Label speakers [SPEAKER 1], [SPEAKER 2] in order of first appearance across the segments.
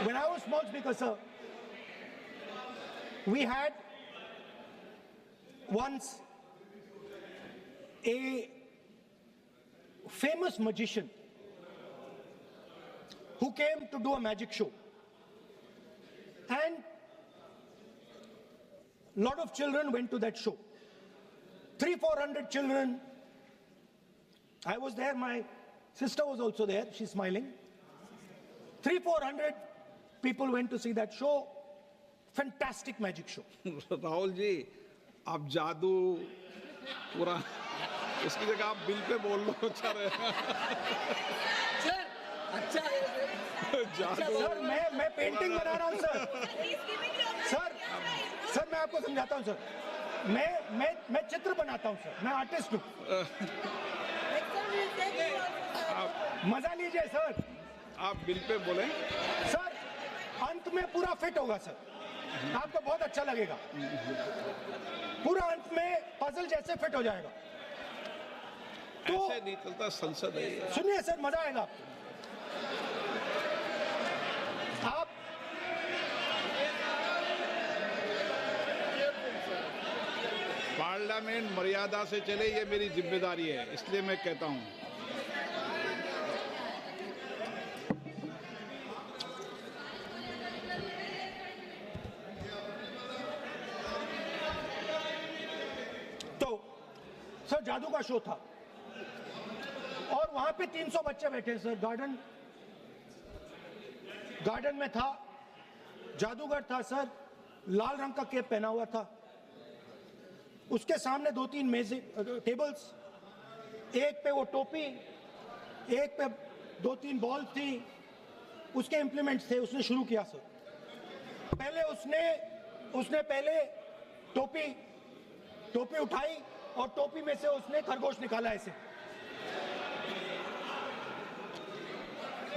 [SPEAKER 1] When I was small speaker, sir, we had once a famous magician who came to do a magic show. And a lot of children went to that show. 300-400 children. I was there, my sister was also there, she's smiling. 300-400 people went to see that show. Fantastic magic show.
[SPEAKER 2] Rahul ji, आप जादू पूरा उसकी जगह आप bill pay बोल लो, अच्छा रहेगा।
[SPEAKER 3] Sir, अच्छा है
[SPEAKER 2] जादू।
[SPEAKER 1] सर मैं पेंटिंग बना रहा हूँ सर। सर मैं आपको समझाता हूँ सर। मैं चित्र बनाता हूँ सर, मैं आर्टिस्ट हूँ। मजा लीजिए सर।
[SPEAKER 2] आप बिल पे बोलें।
[SPEAKER 1] सर अंत में पूरा फिट होगा सर, आपको बहुत अच्छा लगेगा। पूरा अंत में पजल जैसे फिट हो जाएगा। तो
[SPEAKER 2] ऐसे नहीं चलता, संसद है।
[SPEAKER 1] सुनिए सर, मजा आएगा आपको। आप
[SPEAKER 2] पार्लियामेंट मर्यादा से चले, ये मेरी जिम्मेदारी है, इसलिए मैं कहता हूँ।
[SPEAKER 1] तो सर जादू का शो था और वहां पे 300 बच्चे बैठे सर। गार्डन में था, जादूगर था सर, लाल रंग का कैप पहना हुआ था। उसके सामने 2-3 मेज़ें, टेबल्स, एक पे वो टोपी, एक पे 2-3 बॉल थी, उसके इंप्लीमेंट्स थे। उसने शुरू किया सर। पहले उसने पहले टोपी उठाई और टोपी में से उसने खरगोश निकाला ऐसे।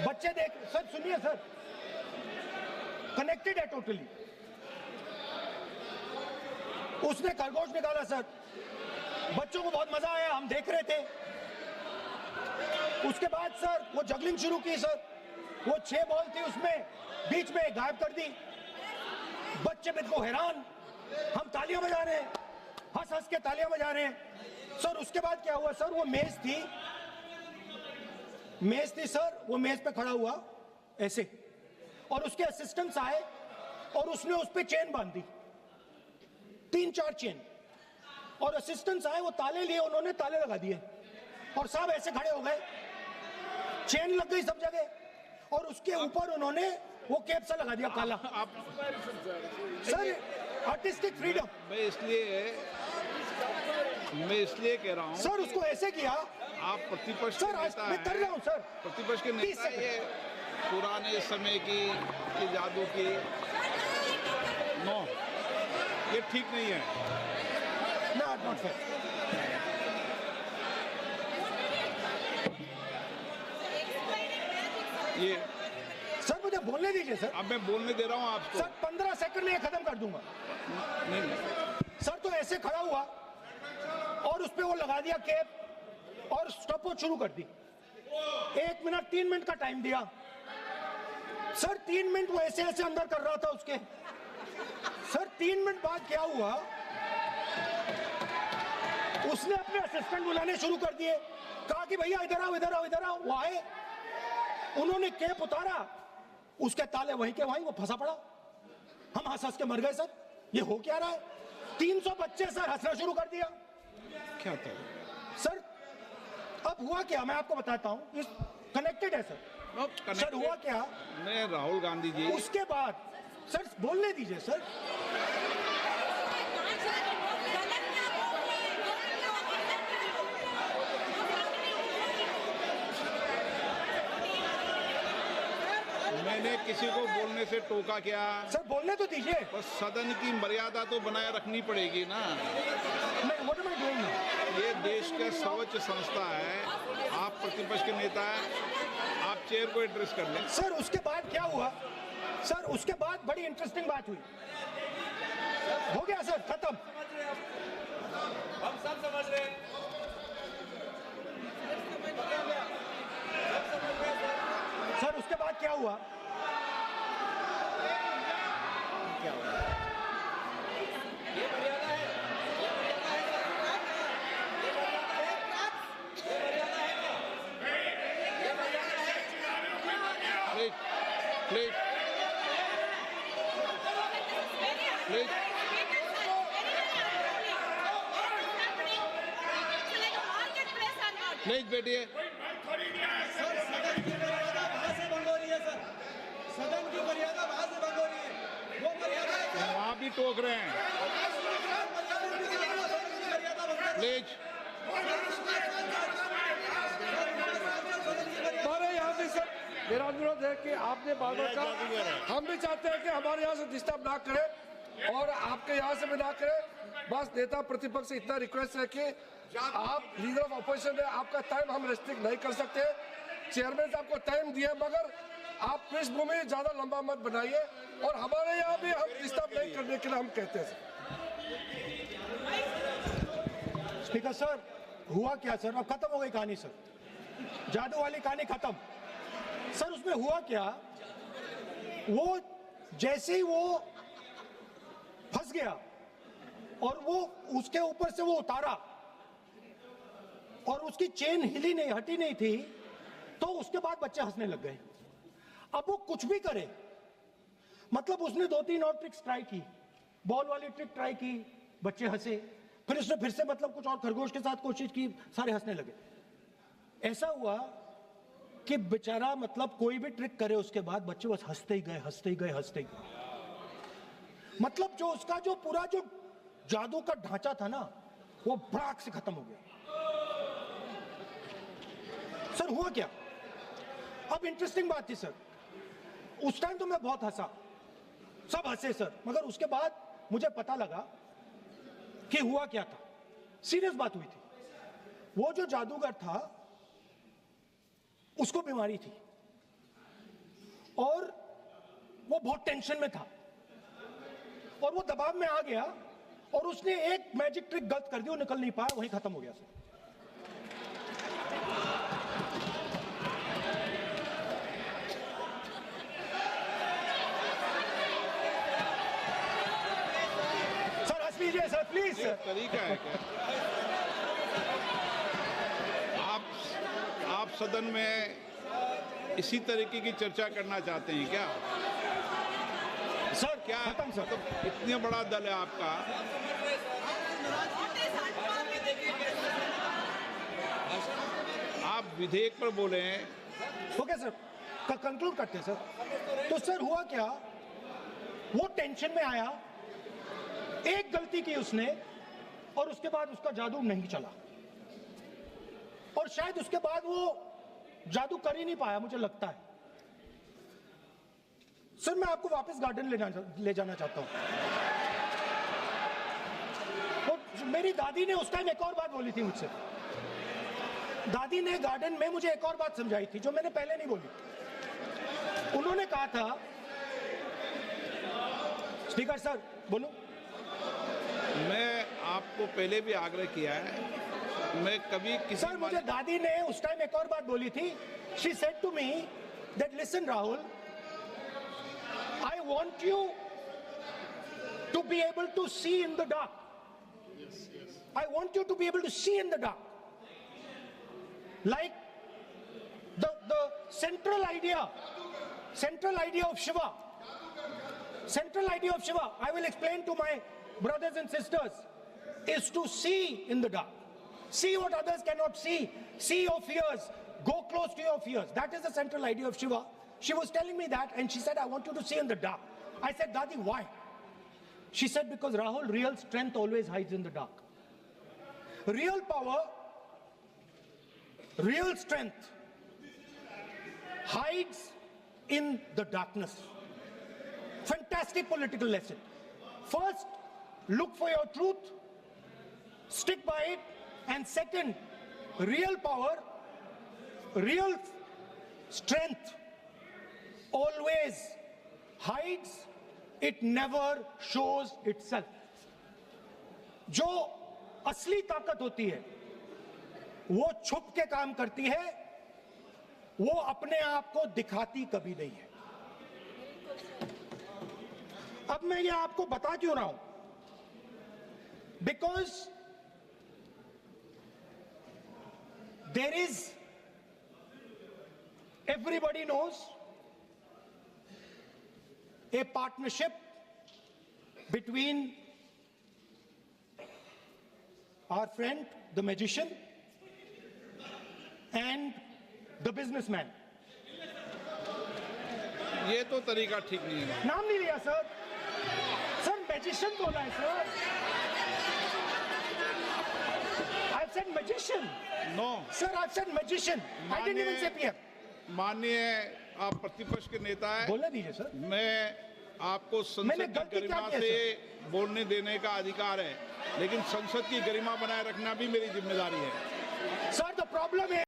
[SPEAKER 1] बच्चे देख, सर सुनिए सर, कनेक्टेड है टोटली। उसने खरगोश निकाला सर, बच्चों को बहुत मजा आया, हम देख रहे थे। उसके बाद सर वो जगलिंग शुरू की सर। वो 6 बॉल थी, उसमें बीच में गायब कर दी। बच्चे बिल्कुल हैरान, हम तालियां बजा रहे हैं, हंस के तालियां बजा रहे हैं सर। उसके बाद क्या हुआ सर, वो मेज थी सर, वो मेज पे खड़ा हुआ ऐसे, और उसके असिस्टेंट्स आए और उसने उस पे चेन बांध दी, 3-4 चेन। और असिस्टेंट्स आए, वो ताले लिए, उन्होंने ताले लगा दिए और सब ऐसे खड़े हो गए। चेन लग गई सब जगह और उसके ऊपर उन्होंने वो कैप सा लगा दिया काला। Sir artistic freedom.
[SPEAKER 2] मैं इसलिए कह रहा हूँ
[SPEAKER 1] सर उसको ऐसे किया।
[SPEAKER 2] आप प्रतिपक्ष
[SPEAKER 1] सर आज मैं कर रहा हूँ सर।
[SPEAKER 2] प्रतिपक्ष के नेता, ये पुराने समय की ये जादू की नो, ये ठीक नहीं है।
[SPEAKER 1] Not fair.
[SPEAKER 2] ये
[SPEAKER 1] सर मुझे बोलने दीजिए सर।
[SPEAKER 2] अब मैं बोलने दे रहा हूँ आपको।
[SPEAKER 1] सर 15 सेकंड में ये खत्म कर दूंगा।
[SPEAKER 2] नहीं।
[SPEAKER 1] सर तो ऐसे खड़ा हुआ और उस पे वो लगा दिया कैप और स्टॉपवॉच शुरू कर दी। 1 मिनट 3 मिनट का टाइम दिया सर। 3 मिनट वो ऐसे अंदर कर रहा था उसके। सर 3 मिनट बाद क्या हुआ, उसने अपने असिस्टेंट बुलाने शुरू कर दिए। कहा कि भैया इधर आओ। वो आए, उन्होंने कैप उतारा, उसके ताले वहीं के वहीं, वो फंसा पड़ा। हम हंस के मर गए सर। ये हो क्या रहा है? 300 बच्चे सर हंसना शुरू कर दिया।
[SPEAKER 2] क्या था
[SPEAKER 1] सर? अब हुआ क्या, मैं आपको बताता हूं। इस कनेक्टेड है सर। सर हुआ क्या,
[SPEAKER 2] मैं राहुल गांधी जी,
[SPEAKER 1] उसके बाद सर बोलने दीजिए सर।
[SPEAKER 2] मैंने किसी को बोलने से टोका क्या?
[SPEAKER 1] सर बोलने तो दीजिए।
[SPEAKER 2] बस सदन की मर्यादा तो बनाए रखनी पड़ेगी ना।
[SPEAKER 1] What am I doing now?
[SPEAKER 2] ये देश का सर्वोच्च संस्था है, आप प्रतिपक्ष के नेता हैं, आप चेयर को एड्रेस कर लें।
[SPEAKER 1] सर उसके बाद क्या हुआ सर, उसके बाद बड़ी इंटरेस्टिंग बात हुई। हो गया सर, खत्म।
[SPEAKER 3] हम सब समझ रहे हैं।
[SPEAKER 1] सर उसके बाद क्या हुआ,
[SPEAKER 2] प्लीज बैठिए।
[SPEAKER 3] सर सदन की मर्यादा वहां से भंग हो रही है सर, सदन की मर्यादा वहां से भंग हो रही है, वो मर्यादा
[SPEAKER 2] वहाँ भी टोक रहे हैं। प्लीज।
[SPEAKER 4] हमारे यहाँ भी सर मेरा अनुरोध है कि आपने बार बार कहा, हम भी चाहते हैं कि हमारे यहाँ से डिस्टर्ब ना करें और आपके यहाँ से भी ना करें। बस नेता प्रतिपक्ष से इतना रिक्वेस्ट है कि आप लीडर ऑफ अपोजिशन है, आपका टाइम हम रेस्ट्रिक्ट नहीं कर सकते। चेयरमैन साहब को टाइम दिया, मगर आप पृष्ठभूमि ज्यादा लंबा मत बनाइए और हमारे यहाँ भी हम डिस्टर्ब नहीं करने के लिए हम कहते हैं।
[SPEAKER 1] स्पीकर सर, हुआ क्या सर? अब खत्म हो गई कहानी सर, जादू वाली कहानी खत्म। सर उसमें हुआ क्या, वो जैसे ही वो फंस गया और वो उसके ऊपर से वो उतारा और उसकी चेन हिली नहीं, हटी नहीं थी, तो उसके बाद बच्चे हंसने लग गए। अब वो कुछ भी करे, मतलब उसने 2-3 और ट्रिक्स ट्राई की, बॉल वाली ट्रिक ट्राई की, बच्चे हंसे, फिर उसने फिर से मतलब कुछ और खरगोश के साथ कोशिश की, सारे हंसने लगे। ऐसा हुआ कि बेचारा मतलब कोई भी ट्रिक करे उसके बाद बच्चे बस हंसते ही गए, हंसते ही गए, हंसते ही गए। मतलब जो उसका जो पूरा जो जादू का ढांचा था ना, वो भड़ाक से खत्म हो गया। सर हुआ क्या, अब इंटरेस्टिंग बात थी सर, उस टाइम तो मैं बहुत हंसा, सब हंसे सर, मगर उसके बाद मुझे पता लगा कि हुआ क्या था। सीरियस बात हुई थी। वो जो जादूगर था उसको बीमारी थी और वो बहुत टेंशन में था और वो दबाव में आ गया और उसने एक मैजिक ट्रिक गलत कर दी, वो निकल नहीं पाया, वहीं खत्म हो गया सर। सर हंस लीजिए सर, प्लीज
[SPEAKER 2] ये
[SPEAKER 1] सर।
[SPEAKER 2] तरीका है क्या? आप सदन में इसी तरीके की चर्चा करना चाहते हैं क्या?
[SPEAKER 1] सर
[SPEAKER 2] क्या
[SPEAKER 1] खत्म सर।
[SPEAKER 2] मतलब इतना बड़ा दल है आपका, आप विधेयक पर बोले हैं।
[SPEAKER 1] ओके सर, कंक्लूड करते हैं सर। तो सर हुआ क्या, वो टेंशन में आया, एक गलती की उसने और उसके बाद उसका जादू नहीं चला और शायद उसके बाद वो जादू कर ही नहीं पाया, मुझे लगता है। सर मैं आपको वापस गार्डन ले जाना चाहता हूं। और मेरी दादी ने उस टाइम एक और बात बोली थी मुझसे, दादी ने गार्डन में मुझे एक और बात समझाई थी जो मैंने पहले नहीं बोली। उन्होंने कहा था, स्पीकर सर बोलो।
[SPEAKER 2] मैं आपको पहले भी आग्रह किया है, मैं कभी किसी
[SPEAKER 1] सर मुझे दादी ने उस टाइम एक और बात बोली थी। She said to me that listen Rahul, I want you to be able to see in the dark. I want you to be able to see in the dark. Like the central idea of Shiva. Central idea of Shiva, I will explain to my brothers and sisters, is to see in the dark. See what others cannot see. See your fears. Go close to your fears. That is the central idea of Shiva. She was telling me that and she said, I want you to see in the dark. I said, Dadi, why? She said, because Rahul, real strength always hides in the dark. Real power, real strength hides in the darkness. Fantastic political lesson. First, look for your truth, stick by it, and second, real power, real strength always hides, it never shows itself. जो असली ताकत होती है वो छुप के काम करती है, वो अपने आप को दिखाती कभी नहीं है। अब मैं ये आपको बता क्यों रहा हूं? Because there is, everybody knows, a partnership between our friend the magician and the businessman.
[SPEAKER 2] ये तो तरीका ठीक नहीं है।
[SPEAKER 1] नाम नहीं लिया सर। सर मैजिशियन बोला है sir. I've said magician.
[SPEAKER 2] No,
[SPEAKER 1] Sir, I've said magician. I didn't even say PM.
[SPEAKER 2] माननीय आप प्रतिपक्ष के नेता हैं,
[SPEAKER 1] बोलने दीजिए सर।
[SPEAKER 2] मैं आपको
[SPEAKER 1] मैंने
[SPEAKER 2] संसद की
[SPEAKER 1] गलती क्या
[SPEAKER 2] गरिमा
[SPEAKER 1] की है,
[SPEAKER 2] से बोलने देने का अधिकार है, लेकिन संसद की गरिमा बनाए रखना भी मेरी जिम्मेदारी है।
[SPEAKER 1] Sir, the problem is